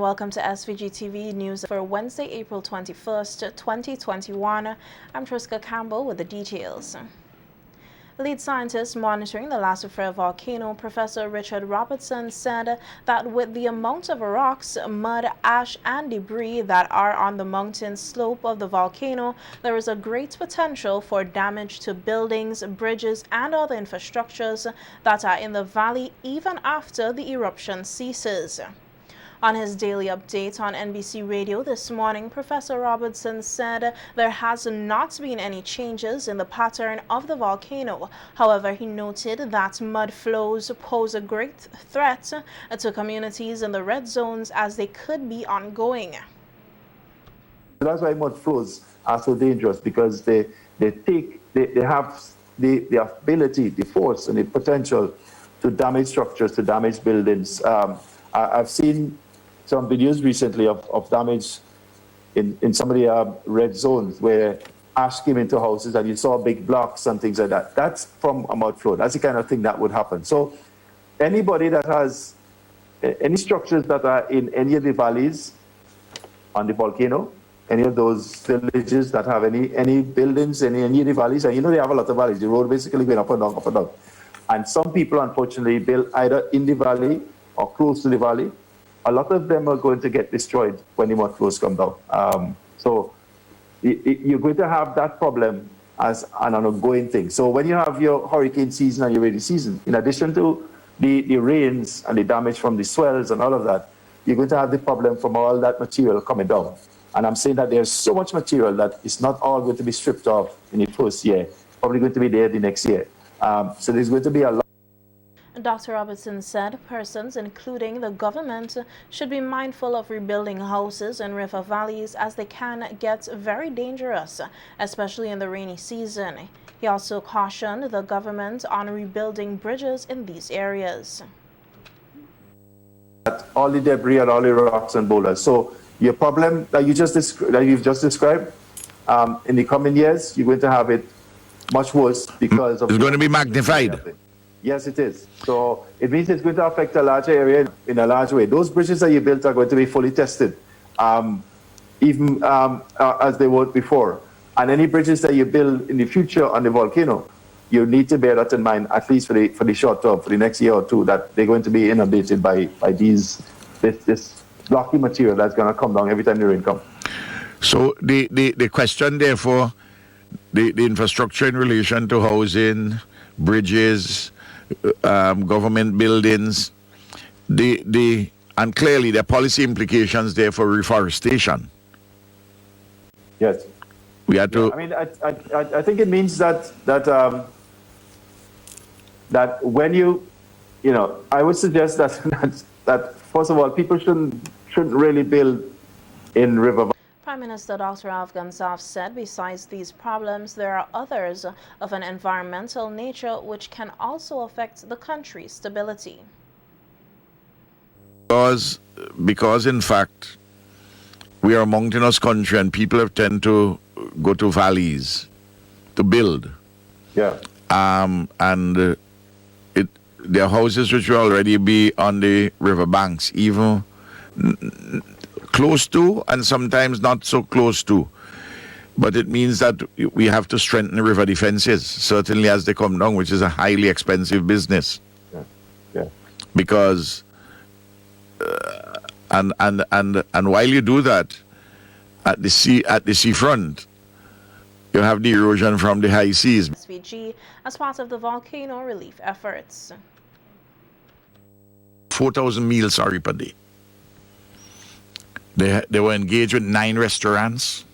welcome to SVG-TV News for Wednesday, April 21st, 2021. I'm Triska Campbell with the details. Lead scientist monitoring the Soufriere volcano, Professor Richard Robertson, said that with the amount of rocks, mud, ash, and debris that are on the mountain slope of the volcano, there is a great potential for damage to buildings, bridges, and other infrastructures that are in the valley even after the eruption ceases. On his daily update on NBC Radio this morning, Professor Robertson said there has not been any changes in the pattern of the volcano. However, he noted that mud flows pose a great threat to communities in the red zones as they could be ongoing. That's why mud flows are so dangerous, because they have the ability, the force, and the potential to damage structures, to damage buildings. I've seen some videos recently of damage in some of the red zones where ash came into houses and you saw big blocks and things like that. That's from a mud flow. That's the kind of thing that would happen. So anybody that has any structures that are in any of the valleys on the volcano, any of those villages that have any buildings in any of the valleys, and you know they have a lot of valleys, the road basically going up and down, up and down. And some people unfortunately build either in the valley or close to the valley. A lot of them are going to get destroyed when the mud flows come down. So you're going to have that problem as an ongoing thing. So when you have your hurricane season and your rainy season, in addition to the rains and the damage from the swells and all of that, you're going to have the problem from all that material coming down. And I'm saying that there's so much material that it's not all going to be stripped off in the first year, probably going to be there the next year. So there's going to be a lot. Dr. Robertson said persons, including the government, should be mindful of rebuilding houses in river valleys as they can get very dangerous, especially in the rainy season. He also cautioned the government on rebuilding bridges in these areas. All the debris and all the rocks and boulders. So your problem that you've just described, in the coming years, you're going to have it much worse because of... It's going to be magnified. Yes, it is. So it means it's going to affect a larger area in a large way. Those bridges that you built are going to be fully tested, even as they weren't before. And any bridges that you build in the future on the volcano, you need to bear that in mind, at least for the short term, for the next year or two, that they're going to be inundated by this blocky material that's going to come down every time the rain comes. So the question, therefore, the infrastructure in relation to housing, bridges, government buildings, and clearly the policy implications there for reforestation. Yes, we had to. I mean, I think it means that when you know, I would suggest that first of all, people shouldn't really build in river. Prime Minister Dr. Afghan Saf said besides these problems, there are others of an environmental nature which can also affect the country's stability. Because in fact, we are a mountainous country and people tend to go to valleys to build. Yeah. And there are houses which will already be on the riverbanks, even close to, and sometimes not so close to. But it means that we have to strengthen river defenses, certainly as they come down, which is a highly expensive business. Yeah. Because, and while you do that, at the seafront, you have the erosion from the high seas. SVG as part of the volcano relief efforts. 4,000 meals per day. They were engaged with 9 restaurants,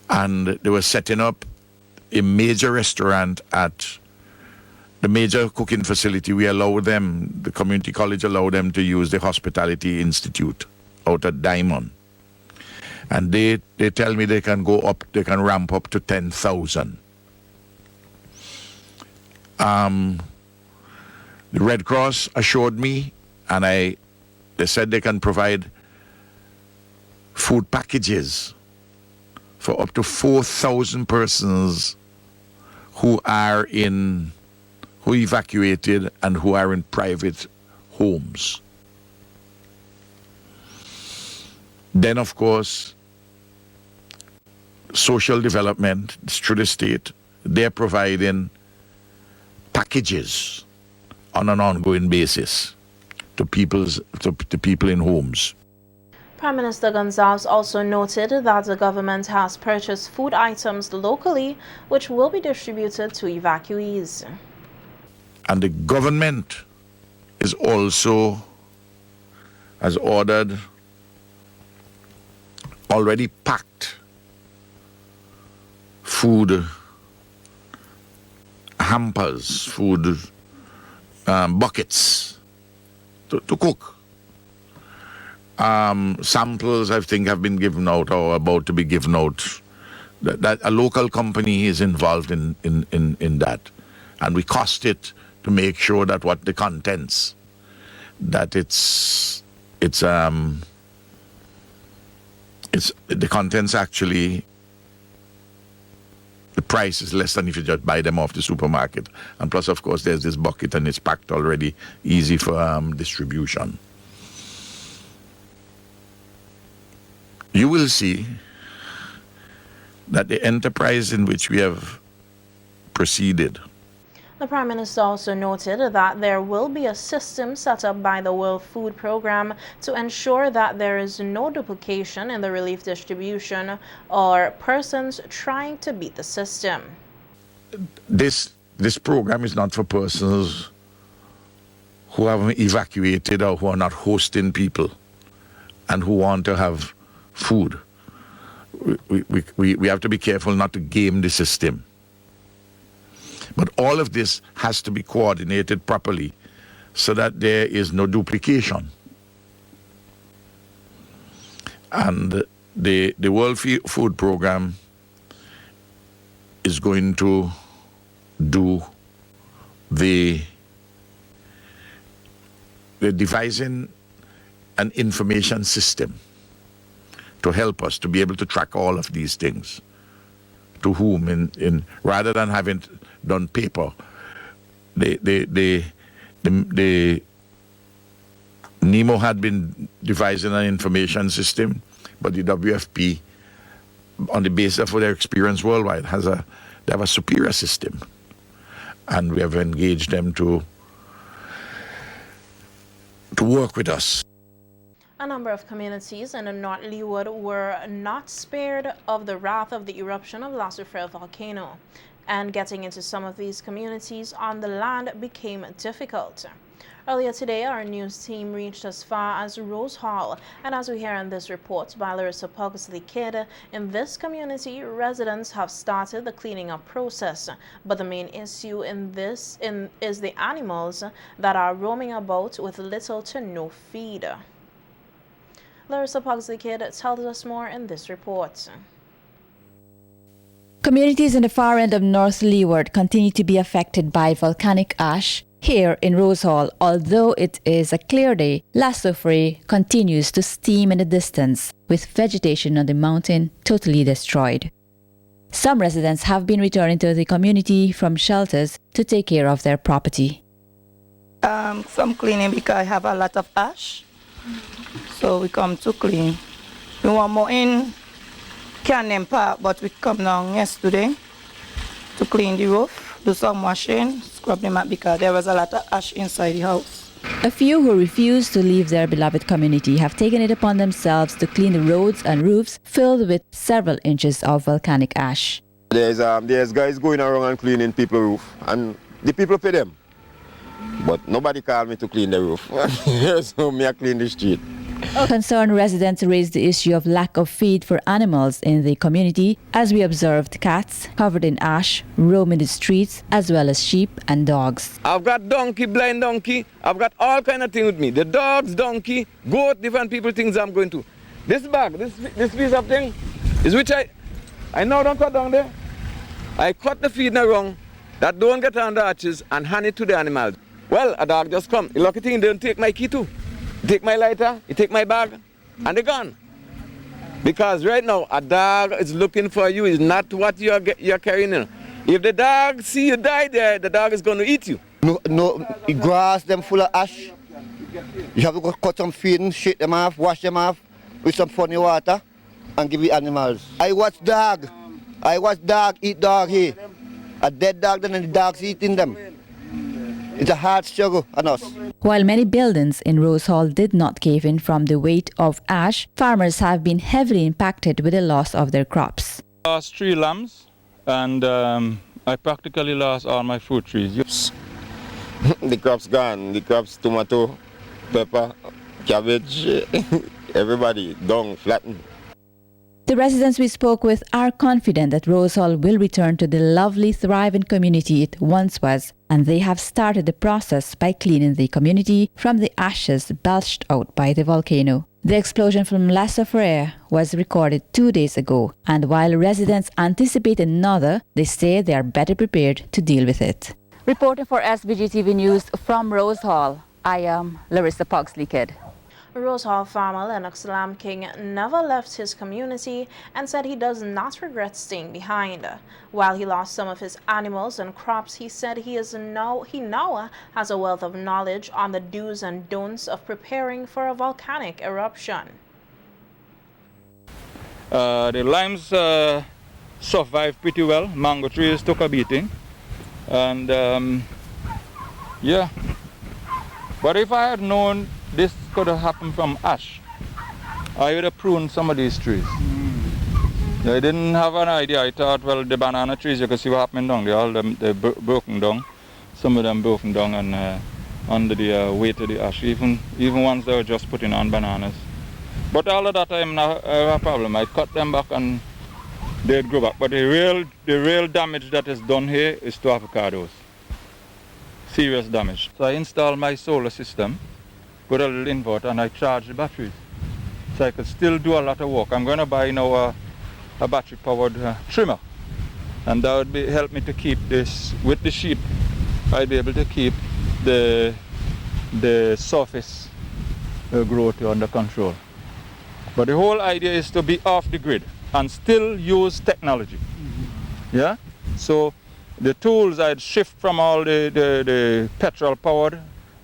and they were setting up a major restaurant at the major cooking facility. We allowed them, the community college allowed them to use the Hospitality Institute out at Diamond. And they tell me they can ramp up to 10,000. The Red Cross assured me, and they said they can provide food packages for up to 4,000 persons who evacuated and who are in private homes. Then, of course, social development through the state, they're providing packages on an ongoing basis to people in homes. Prime Minister Gonzalez also noted that the government has purchased food items locally, which will be distributed to evacuees. And the government is also has ordered already packed food hampers, food buckets to cook. Samples, I think, have been given out or about to be given out. That a local company is involved in that, and we cost it to make sure that what the contents, that the contents actually, the price is less than if you just buy them off the supermarket. And plus, of course, there's this bucket and it's packed already, easy for distribution. You will see that the enterprise in which we have proceeded. The Prime Minister also noted that there will be a system set up by the World Food Programme to ensure that there is no duplication in the relief distribution or persons trying to beat the system. This program is not for persons who have evacuated or who are not hosting people and who want to have food. We have to be careful not to game the system. But all of this has to be coordinated properly so that there is no duplication. And the World Food Programme is going to do the devising an information system to help us to be able to track all of these things. To whom, in rather than having done paper, the NEMO had been devising an information system, but the WFP, on the basis of their experience worldwide, they have a superior system, and we have engaged them to work with us. A number of communities in the North Leeward were not spared of the wrath of the eruption of the Soufriere volcano, and getting into some of these communities on the land became difficult. Earlier today, our news team reached as far as Rose Hall, and as we hear in this report by Larissa Pugsley-Kidd, in this community, residents have started the cleaning up process, but the main issue is the animals that are roaming about with little to no feed. Larissa Pugsley-Kidd tells us more in this report. Communities in the far end of North Leeward continue to be affected by volcanic ash. Here in Rose Hall, although it is a clear day, Soufriere continues to steam in the distance, with vegetation on the mountain totally destroyed. Some residents have been returning to the community from shelters to take care of their property. Some cleaning because I have a lot of ash. So we come to clean. We want more in Cannon Park, but we come down yesterday to clean the roof, do some washing, scrub them up because there was a lot of ash inside the house. A few who refuse to leave their beloved community have taken it upon themselves to clean the roads and roofs filled with several inches of volcanic ash. There's guys going around and cleaning people's roof, and the people pay them. But nobody called me to clean the roof. So me I clean the street. Concerned residents raised the issue of lack of feed for animals in the community, as we observed cats covered in ash roaming the streets, as well as sheep and dogs. I've got donkey, blind donkey. I've got all kind of things with me. The dogs, donkey, goat, different people things I'm going to. This bag, this piece of thing, is which I now don't cut down there. I cut the feed now wrong, that don't get on the arches, and hand it to the animals. Well, a dog just come. The lucky thing, they don't take my key too. You take my lighter, you take my bag, and they're gone. Because right now, a dog is looking for you, is not what you're carrying in. If the dog see you die there, the dog is going to eat you. No, grass them full of ash. You have to go cut some feed and shake them off, wash them off, with some funny water and give it animals. I watch dog eat dog here. A dead dog, then the dogs eating them. It's a hard struggle on us. While many buildings in Rose Hall did not cave in from the weight of ash, farmers have been heavily impacted with the loss of their crops. I lost 3 lambs, and I practically lost all my fruit trees. The crops gone. The crops, tomato, pepper, cabbage, everybody down, flattened. The residents we spoke with are confident that Rose Hall will return to the lovely, thriving community it once was, and they have started the process by cleaning the community from the ashes belched out by the volcano. The explosion from Soufriere was recorded 2 days ago, and while residents anticipate another, they say they are better prepared to deal with it. Reporting for SVG-TV News from Rose Hall, I am Larissa Pugsley-Kidd. Rose Hall farmer Lennox Lampkin never left his community and said he does not regret staying behind. While he lost some of his animals and crops, he said he now has a wealth of knowledge on the do's and don'ts of preparing for a volcanic eruption. The limes survived pretty well. Mango trees took a beating, and yeah. But if I had known this could have happened from ash, I would have pruned some of these trees. I didn't have an idea. I thought, well, the banana trees, you can see what happened down there. They're broken down. Some of them broken down and under the weight of the ash. Even ones that were just putting on bananas. But all of that I'm not a problem. I cut them back and they'd grow back. But the real damage that is done here is to avocados. Serious damage. So I installed my solar system, put a little inverter, and I charge the batteries. So I could still do a lot of work. I'm going to buy now a battery-powered trimmer. And that would help me to keep this, with the sheep, I'd be able to keep the surface growth under control. But the whole idea is to be off the grid and still use technology. Yeah? So the tools I'd shift from all the petrol powered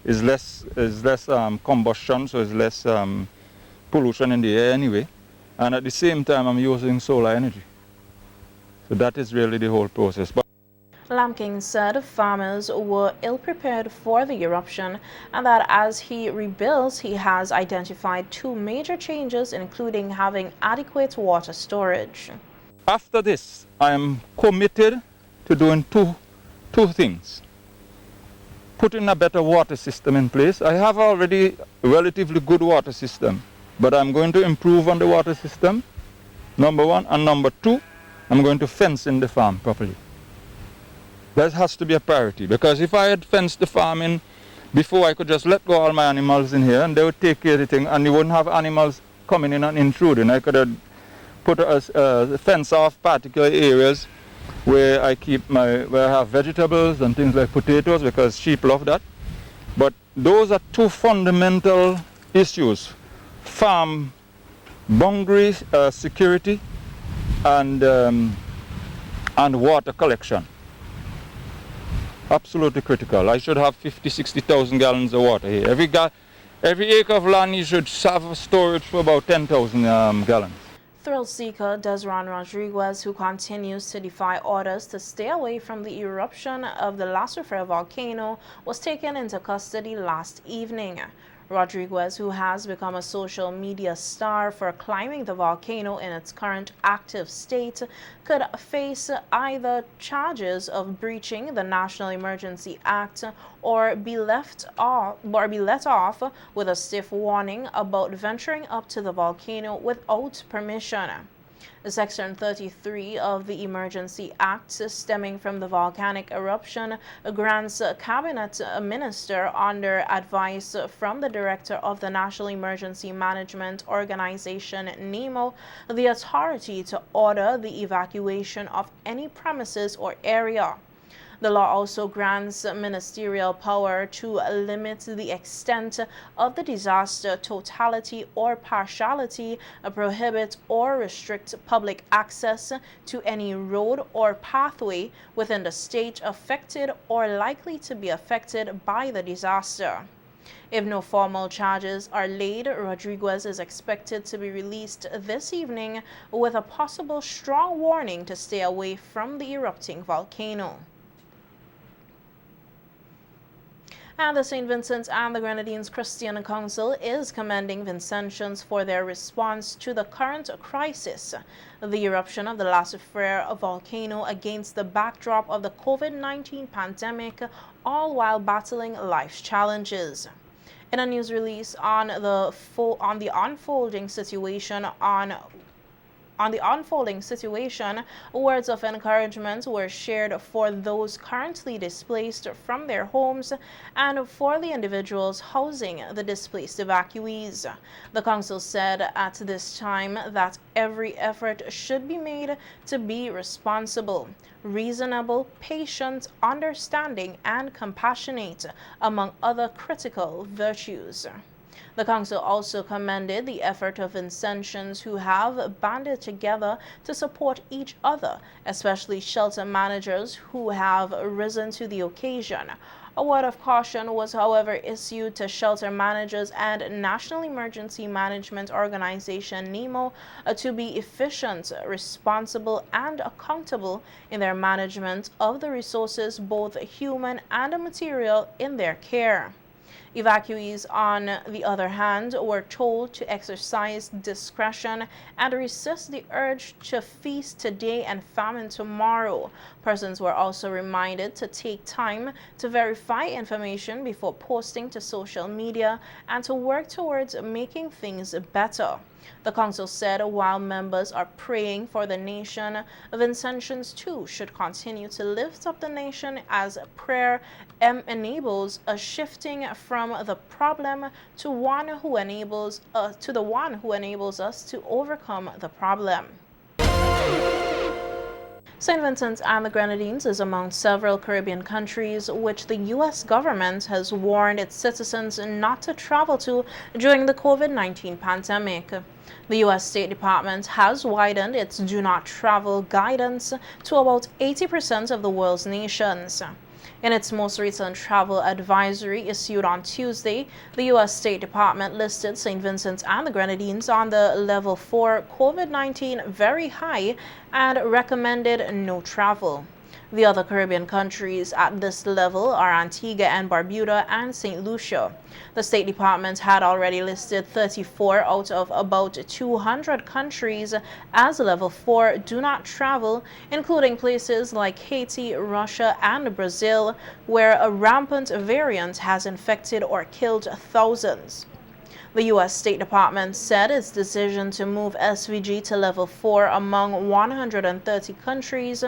is less combustion, so it's less pollution in the air anyway. And at the same time I'm using solar energy. So that is really the whole process. Lampkin said farmers were ill-prepared for the eruption and that as he rebuilds, he has identified 2 major changes, including having adequate water storage. After this, I am committed to doing two things. Putting a better water system in place. I have already a relatively good water system, but I'm going to improve on the water system, number 1. And number 2, I'm going to fence in the farm properly. That has to be a priority, because if I had fenced the farm in before, I could just let go all my animals in here and they would take care of the thing, and you wouldn't have animals coming in and intruding. I could have put a fence off particular areas where I have vegetables and things like potatoes, because sheep love that. But those are 2 fundamental issues: farm boundary security and water collection. Absolutely critical. I should have 50,000-60,000 gallons of water here. Every acre of land you should have storage for about 10,000 gallons. Thrill seeker Desron Rodriguez, who continues to defy orders to stay away from the eruption of the Soufriere volcano, was taken into custody last evening. Rodriguez, who has become a social media star for climbing the volcano in its current active state, could face either charges of breaching the National Emergency Act or be let off with a stiff warning about venturing up to the volcano without permission. Section 33 of the Emergency Act, stemming from the volcanic eruption, grants Cabinet Minister, under advice from the Director of the National Emergency Management Organization, NEMO, the authority to order the evacuation of any premises or area. The law also grants ministerial power to limit the extent of the disaster totality or partiality, prohibit or restrict public access to any road or pathway within the state affected or likely to be affected by the disaster. If no formal charges are laid, Rodriguez is expected to be released this evening with a possible strong warning to stay away from the erupting volcano. And the St. Vincent and the Grenadines Christian Council is commending Vincentians for their response to the current crisis, the eruption of the Soufriere volcano against the backdrop of the COVID-19 pandemic, all while battling life's challenges. In a news release on the unfolding situation, words of encouragement were shared for those currently displaced from their homes and for the individuals housing the displaced evacuees. The council said at this time that every effort should be made to be responsible, reasonable, patient, understanding, and compassionate, among other critical virtues. The council also commended the effort of Vincentians who have banded together to support each other, especially shelter managers who have risen to the occasion. A word of caution was, however, issued to shelter managers and National Emergency Management Organization NEMO to be efficient, responsible, and accountable in their management of the resources, both human and material, in their care. Evacuees, on the other hand, were told to exercise discretion and resist the urge to feast today and famine tomorrow. Persons were also reminded to take time to verify information before posting to social media and to work towards making things better. The council said while members are praying for the nation, Vincentians too should continue to lift up the nation as prayer enables a shifting from the problem to the one who enables us to overcome the problem. St. Vincent and the Grenadines is among several Caribbean countries which the U.S. government has warned its citizens not to travel to during the COVID-19 pandemic. The U.S. State Department has widened its do not travel guidance to about 80% of the world's nations. In its most recent travel advisory issued on Tuesday, the U.S. State Department listed St. Vincent and the Grenadines on the level 4 COVID-19 very high and recommended no travel. The other Caribbean countries at this level are Antigua and Barbuda and St. Lucia. The State Department had already listed 34 out of about 200 countries as level 4 do not travel, including places like Haiti, Russia, and Brazil, where a rampant variant has infected or killed thousands. The U.S. State Department said its decision to move SVG to level 4 among 130 countries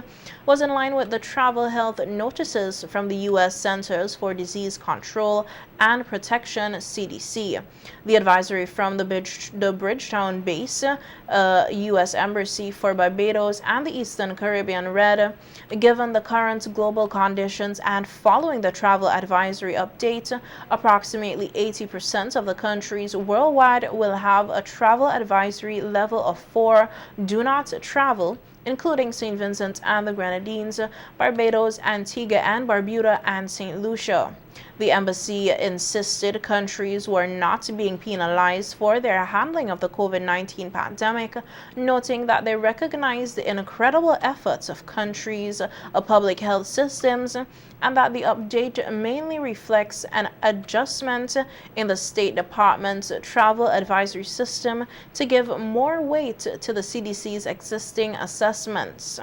was in line with the travel health notices from the U.S. Centers for Disease Control and Protection, CDC. The advisory from the Bridgetown base, U.S. Embassy for Barbados and the Eastern Caribbean read, given the current global conditions and following the travel advisory update, approximately 80% of the countries worldwide will have a travel advisory level of 4, do not travel, including St. Vincent and the Grenadines, Barbados, Antigua and Barbuda, and St. Lucia. The embassy insisted countries were not being penalized for their handling of the COVID-19 pandemic, noting that they recognized the incredible efforts of countries' public health systems and that the update mainly reflects an adjustment in the State Department's travel advisory system to give more weight to the CDC's existing assessments.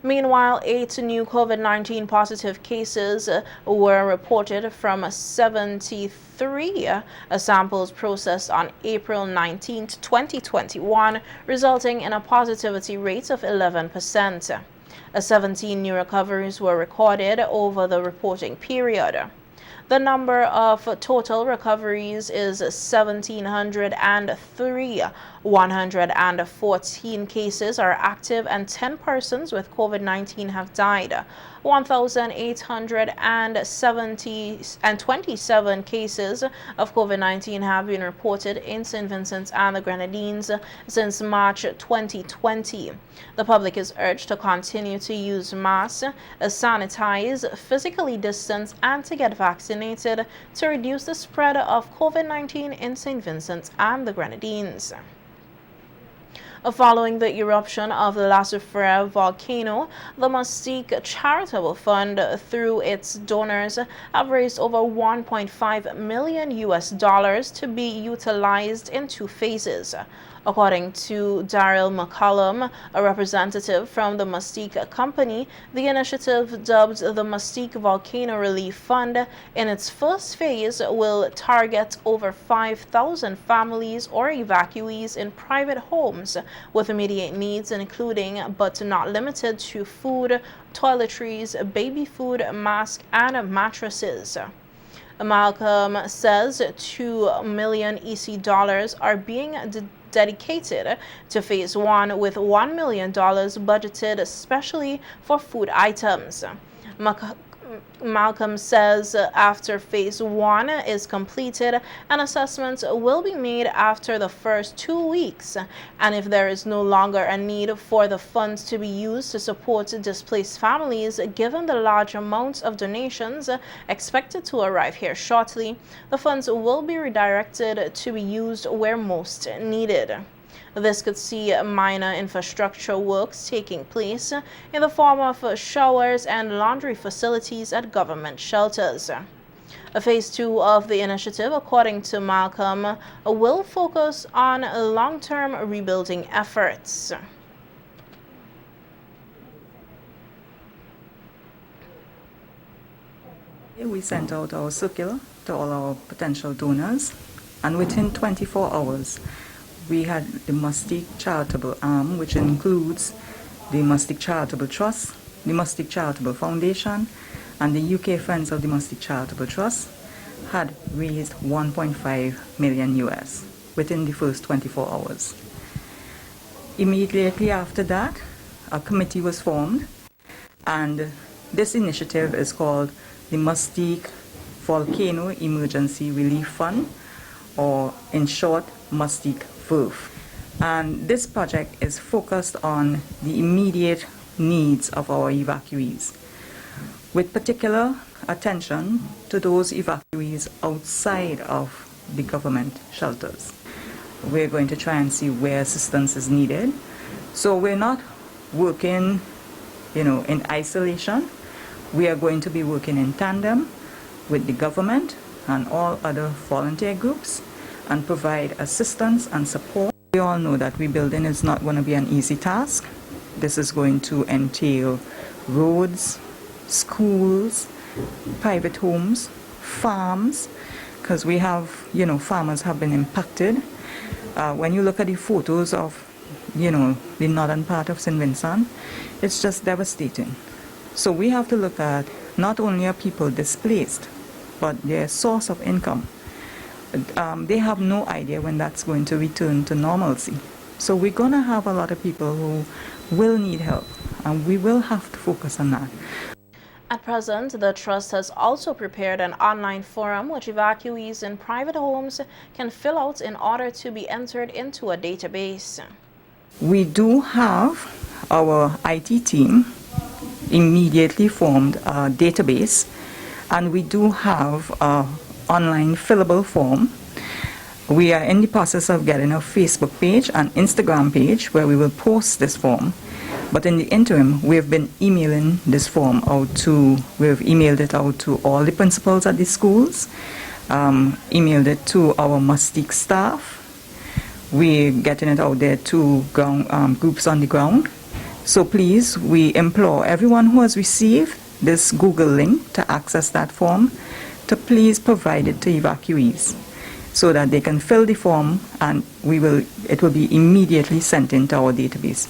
Meanwhile, 8 new COVID-19 positive cases were reported from 73 samples processed on April 19, 2021, resulting in a positivity rate of 11%. 17 new recoveries were recorded over the reporting period. The number of total recoveries is 1,703. 114 cases are active and 10 persons with COVID-19 have died. 1,827 cases of COVID-19 have been reported in St. Vincent and the Grenadines since March 2020. The public is urged to continue to use masks, sanitize, physically distance, and to get vaccinated vaccinated to reduce the spread of COVID-19 in St. Vincent and the Grenadines. Following the eruption of the Soufriere volcano, the Mystique Charitable Fund, through its donors, have raised over $1.5 million to be utilized in 2 phases. According to Daryl McCollum, a representative from the Mystique Company, the initiative, dubbed the Mystique Volcano Relief Fund, in its first phase will target over 5,000 families or evacuees in private homes with immediate needs, including but not limited to food, toiletries, baby food, masks, and mattresses. Malcolm says $2 million EC dollars are being dedicated to phase 1, with $1 million budgeted especially for food items. Malcolm says after phase 1 is completed, an assessment will be made after the first 2 weeks, and if there is no longer a need for the funds to be used to support displaced families, given the large amounts of donations expected to arrive here shortly, the funds will be redirected to be used where most needed. This could see minor infrastructure works taking place in the form of showers and laundry facilities at government shelters. Phase 2 of the initiative, according to Malcolm, will focus on long-term rebuilding efforts. We sent out our circular to all our potential donors, and within 24 hours, we had the Mystique Charitable Arm, which includes the Mystique Charitable Trust, the Mystique Charitable Foundation, and the UK Friends of the Mystique Charitable Trust, had raised $1.5 million US within the first 24 hours. Immediately after that, a committee was formed, and this initiative is called the Mystique Volcano Emergency Relief Fund, or in short, Mystique VOLF. And this project is focused on the immediate needs of our evacuees, with particular attention to those evacuees outside of the government shelters. We're going to try and see where assistance is needed. So we're not working, in isolation. We are going to be working in tandem with the government and all other volunteer groups and provide assistance and support. We all know that rebuilding is not going to be an easy task. This is going to entail roads, schools, private homes, farms, because we have, farmers have been impacted. When you look at the photos of, the northern part of St. Vincent, it's just devastating. So we have to look at not only are people displaced, but their source of income. They have no idea when that's going to return to normalcy. So we're going to have a lot of people who will need help, and we will have to focus on that. At present, the Trust has also prepared an online forum which evacuees in private homes can fill out in order to be entered into a database. We do have our IT team immediately formed a database, and we do have an online fillable form. We are in the process of getting a Facebook page and Instagram page where we will post this form. But in the interim, we've been emailing this form out we've emailed it out to all the principals at the schools, emailed it to our Mystique staff. We're getting it out there to groups on the ground. So please, we implore everyone who has received this Google link to access that form to please provide it to evacuees so that they can fill the form, and it will be immediately sent into our database.